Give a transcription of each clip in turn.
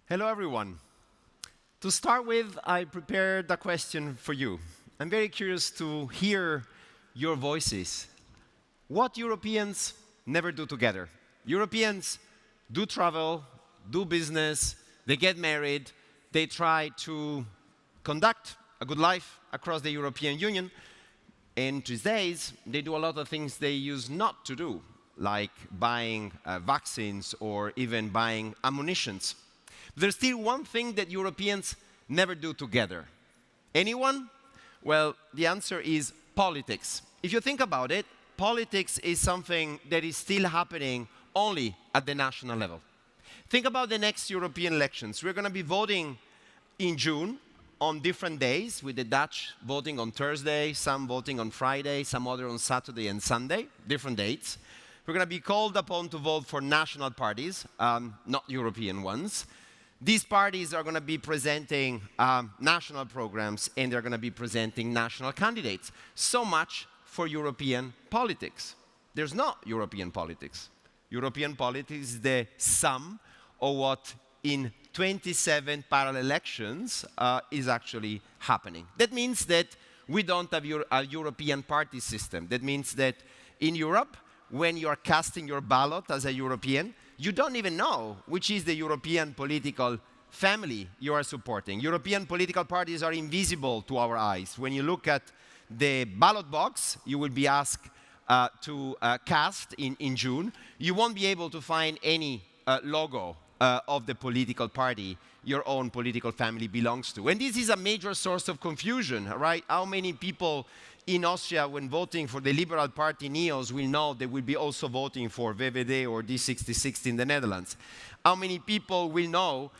Hello, everyone. To start with, I prepared a question for you. I'm very curious to hear your voices. What Europeans never do together? Europeans do travel, do business, they get married, they try to conduct a good life across the European Union. And these days, they do a lot of things they used not to do, like buying vaccines or even buying ammunitions. There's still one thing that Europeans never do together. Anyone? Well, the answer is politics. If you think about it, politics is something that is still happening only at the national level. Think about the next European elections. We're going to be voting in June on different days, with the Dutch voting on Thursday, some voting on Friday, some other on Saturday and Sunday, different dates. We're going to be called upon to vote for national parties, not European ones. These parties are going to be presenting national programs, and they're going to be presenting national candidates. So much for European politics. There's not European politics. European politics is the sum of what in 27 parallel elections is actually happening. That means that we don't have a European party system. That means that in Europe, when you are casting your ballot as a European, you don't even know which is the European political family you are supporting. European political parties are invisible to our eyes. When you look at the ballot box, you will be asked to cast in June. You won't be able to find any logo of the political party your own political family belongs to. And this is a major source of confusion, right? How many people in Austria, when voting for the Liberal Party NEOS, will know they will be also voting for VVD or D66 in the Netherlands? How many people will know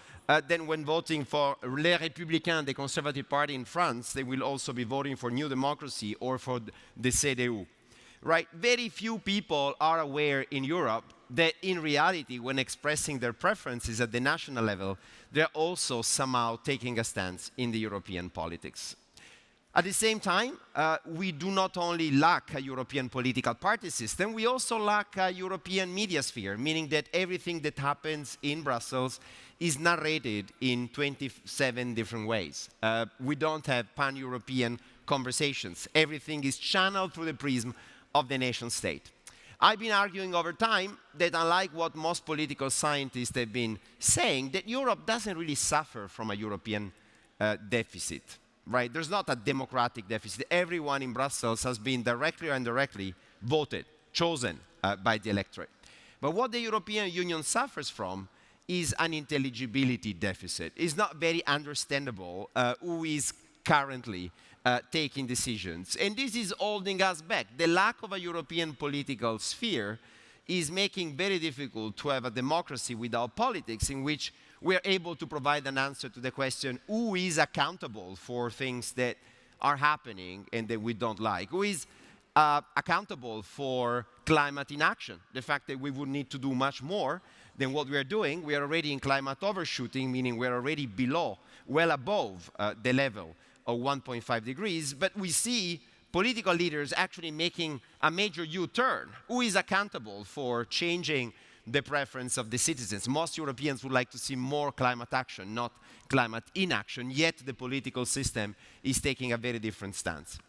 then when voting for Les Républicains, the Conservative Party in France, they will also be voting for New Democracy or for the CDU? Right? Very few people are aware in Europe that in reality, when expressing their preferences at the national level, they're also somehow taking a stance in the European politics. At the same time, we do not only lack a European political party system, we also lack a European media sphere, meaning that everything that happens in Brussels is narrated in 27 different ways. We don't have pan-European conversations. Everything is channeled through the prism of the nation state. I've been arguing over time that unlike what most political scientists have been saying, that Europe doesn't really suffer from a European deficit. Right? There's not a democratic deficit. Everyone in Brussels has been directly or indirectly voted, chosen by the electorate. But what the European Union suffers from is an intelligibility deficit. It's not very understandable who is currently taking decisions. And this is holding us back. The lack of a European political sphere is making very difficult to have a democracy without politics in which we are able to provide an answer to the question, who is accountable for things that are happening and that we don't like? Who is accountable for climate inaction? The fact that we would need to do much more than what we are doing. We are already in climate overshooting, meaning we're already below, well above the level of 1.5 degrees. But we see political leaders actually making a major U-turn. Who is accountable for changing the preference of the citizens? Most Europeans would like to see more climate action, not climate inaction, yet the political system is taking a very different stance.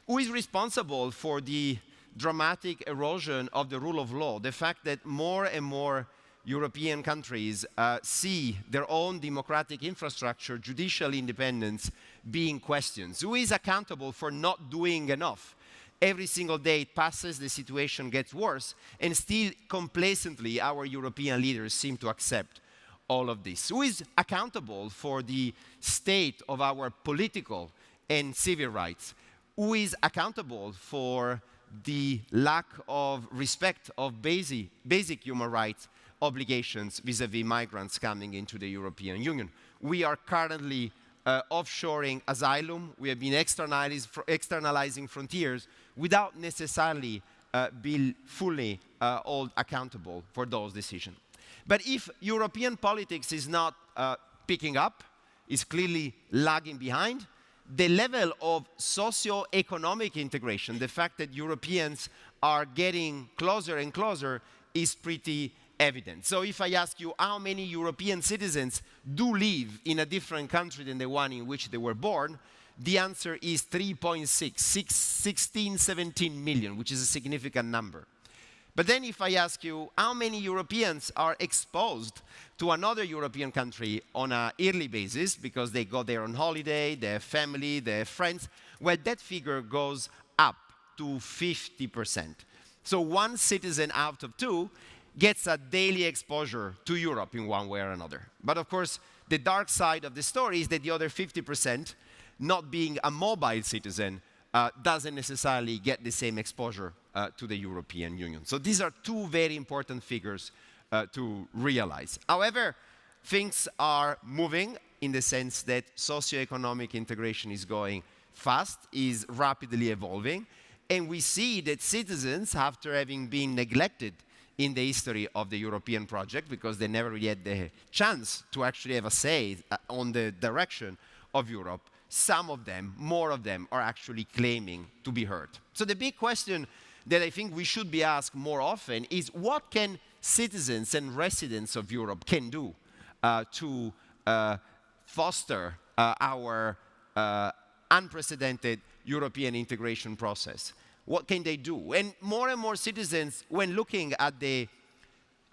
Who is responsible for the dramatic erosion of the rule of law? The fact that more and more European countries see their own democratic infrastructure, judicial independence being questioned. Who is accountable for not doing enough? Every single day it passes, the situation gets worse, and still complacently our European leaders seem to accept all of this. Who is accountable for the state of our political and civil rights? Who is accountable for the lack of respect of basic human rights obligations vis-à-vis migrants coming into the European Union? We are currently offshoring asylum. We have been externalizing frontiers without necessarily being fully held accountable for those decisions. But if European politics is not picking up, is clearly lagging behind, the level of socio-economic integration, the fact that Europeans are getting closer and closer, is pretty evident. So if I ask you how many European citizens do live in a different country than the one in which they were born, the answer is 16, 17 million, which is a significant number. But then if I ask you how many Europeans are exposed to another European country on a yearly basis because they go there on holiday, they have family, they have friends, well, that figure goes up to 50%. So one citizen out of two gets a daily exposure to Europe in one way or another. But of course, the dark side of the story is that the other 50%, not being a mobile citizen, doesn't necessarily get the same exposure to the European Union. So these are two very important figures to realize. However, things are moving in the sense that socioeconomic integration is going fast, is rapidly evolving, and we see that citizens, after having been neglected in the history of the European project, because they never really had the chance to actually have a say on the direction of Europe, some of them, more of them, are actually claiming to be heard. So the big question that I think we should be asked more often is what can citizens and residents of Europe can do to foster our unprecedented European integration process? What can they do? And more citizens, when looking at the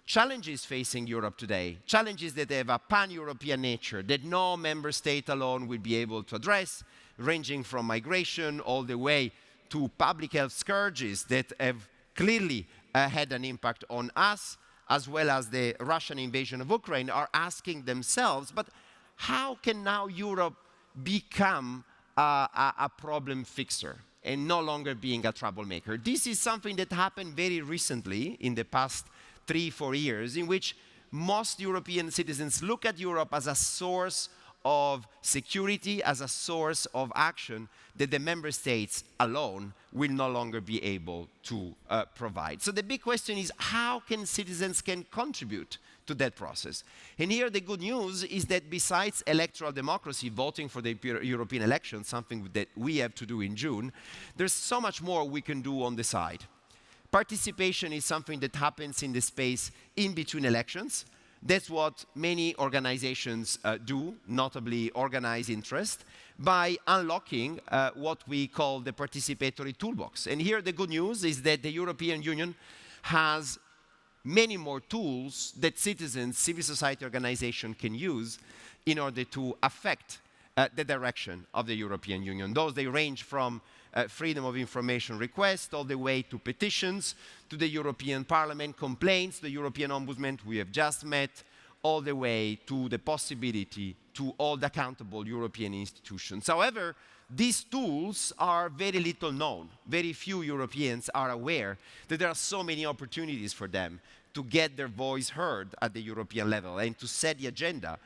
challenges facing Europe today, challenges that have a pan-European nature that no member state alone will be able to address, ranging from migration all the way to public health scourges that have clearly had an impact on us, as well as the Russian invasion of Ukraine, are asking themselves, but how can now Europe become a problem fixer and no longer being a troublemaker? This is something that happened very recently in the past 3-4 years, in which most European citizens look at Europe as a source of security, as a source of action that the member states alone will no longer be able to provide. So the big question is how can citizens can contribute to that process? And here the good news is that besides electoral democracy, voting for the European elections, something that we have to do in June, there's so much more we can do on the side. Participation is something that happens in the space in between elections. That's what many organizations do, notably organized interest, by unlocking what we call the participatory toolbox. And here the good news is that the European Union has many more tools that citizens, civil society organizations can use in order to affect the direction of the European Union. Those, they range from freedom of information requests all the way to petitions, to the European Parliament complaints, the European Ombudsman we have just met, all the way to the possibility to hold accountable European institutions. However, these tools are very little known. Very few Europeans are aware that there are so many opportunities for them to get their voice heard at the European level and to set the agenda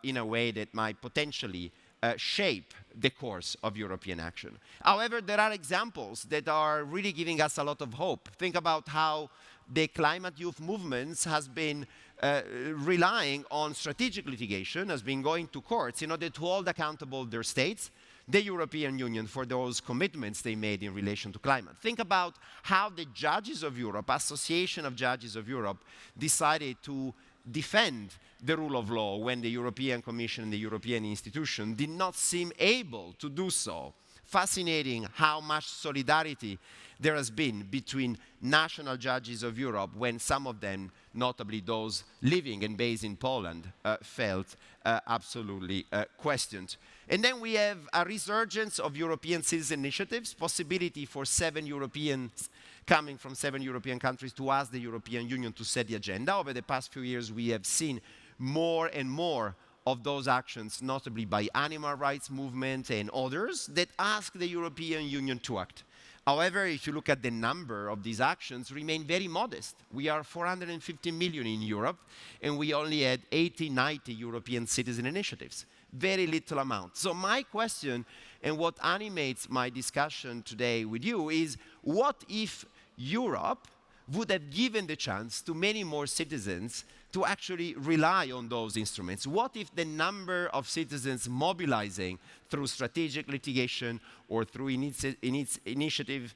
in a way that might potentially shape the course of European action. However, there are examples that are really giving us a lot of hope. Think about how the climate youth movements has been relying on strategic litigation, has been going to courts in order to hold accountable their states, the European Union, for those commitments they made in relation to climate. Think about how the judges of Europe, Association of Judges of Europe, decided to defend the rule of law when the European Commission and the European institution did not seem able to do so. Fascinating how much solidarity there has been between national judges of Europe when some of them, notably those living and based in Poland, felt absolutely questioned. And then we have a resurgence of European citizen initiatives, possibility for 7 Europeans coming from 7 European countries to ask the European Union to set the agenda. Over the past few years, we have seen more and more of those actions, notably by animal rights movement and others, that ask the European Union to act. However, if you look at the number of these actions, remain very modest. We are 450 million in Europe, and we only had 80, 90 European citizen initiatives. Very little amount. So my question, and what animates my discussion today with you, is what if Europe would have given the chance to many more citizens to actually rely on those instruments? What if the number of citizens mobilizing through strategic litigation or through initiative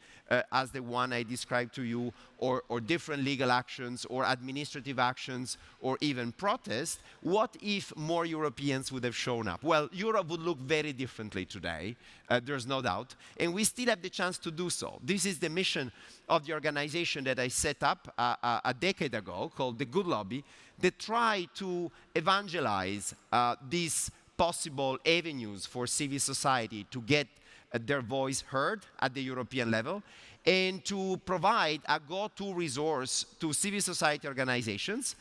as the one I described to you, or different legal actions, or administrative actions, or even protest, what if more Europeans would have shown up? Well, Europe would look very differently today, there's no doubt, and we still have the chance to do so. This is the mission of the organization that I set up a decade ago, called the Good Lobby, that try to evangelize these possible avenues for civil society to get their voice heard at the European level, and to provide a go-to resource to civil society organizations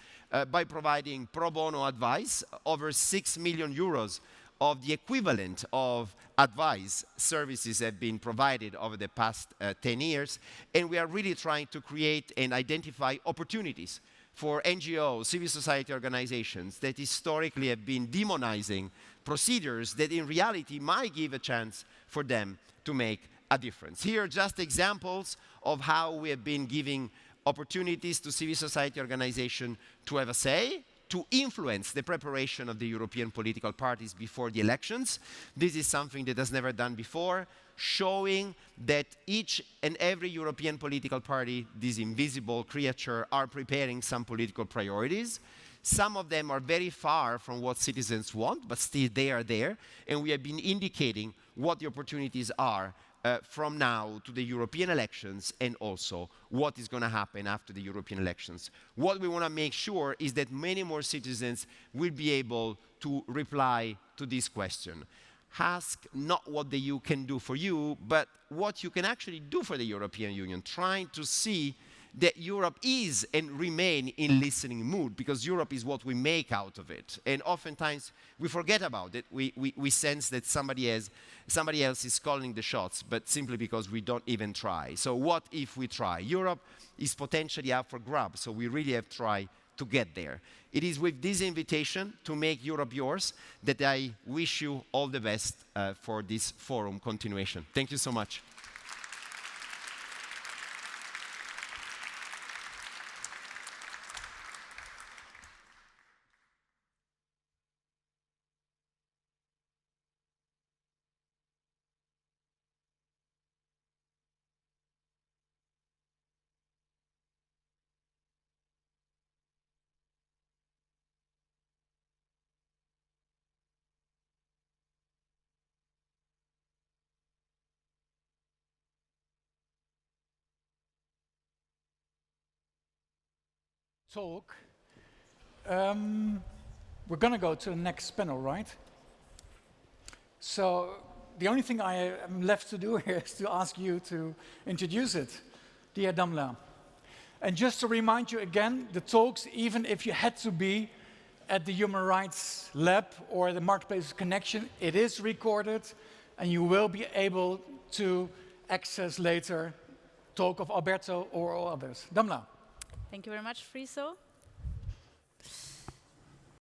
by providing pro bono advice. Over 6 million euros of the equivalent of advice services have been provided over the past 10 years, and we are really trying to create and identify opportunities for NGOs, civil society organizations that historically have been demonizing procedures that in reality might give a chance for them to make a difference. Here are just examples of how we have been giving opportunities to civil society organizations to have a say, to influence the preparation of the European political parties before the elections. This is something that has never done before, showing that each and every European political party, this invisible creature, are preparing some political priorities. Some of them are very far from what citizens want, but still they are there, and we have been indicating what the opportunities are from now to the European elections, and also what is going to happen after the European elections. What we want to make sure is that many more citizens will be able to reply to this question. Ask not what the EU can do for you, but what you can actually do for the European Union, trying to see that Europe is and remain in listening mood, because Europe is what we make out of it. And oftentimes we forget about it. We sense that somebody else is calling the shots, but simply because we don't even try. So what if we try? Europe is potentially up for grabs, so we really have to try to get there. It is with this invitation to make Europe yours that I wish you all the best for this forum continuation. Thank you so much. Talk. We're going to go to the next panel, right? So the only thing I am left to do here is to ask you to introduce it, dear Damla. And just to remind you again, the talks, even if you had to be at the Human Rights Lab or the Marketplace Connection, it is recorded, and you will be able to access later talk of Alberto or others. Damla. Thank you very much, Friso.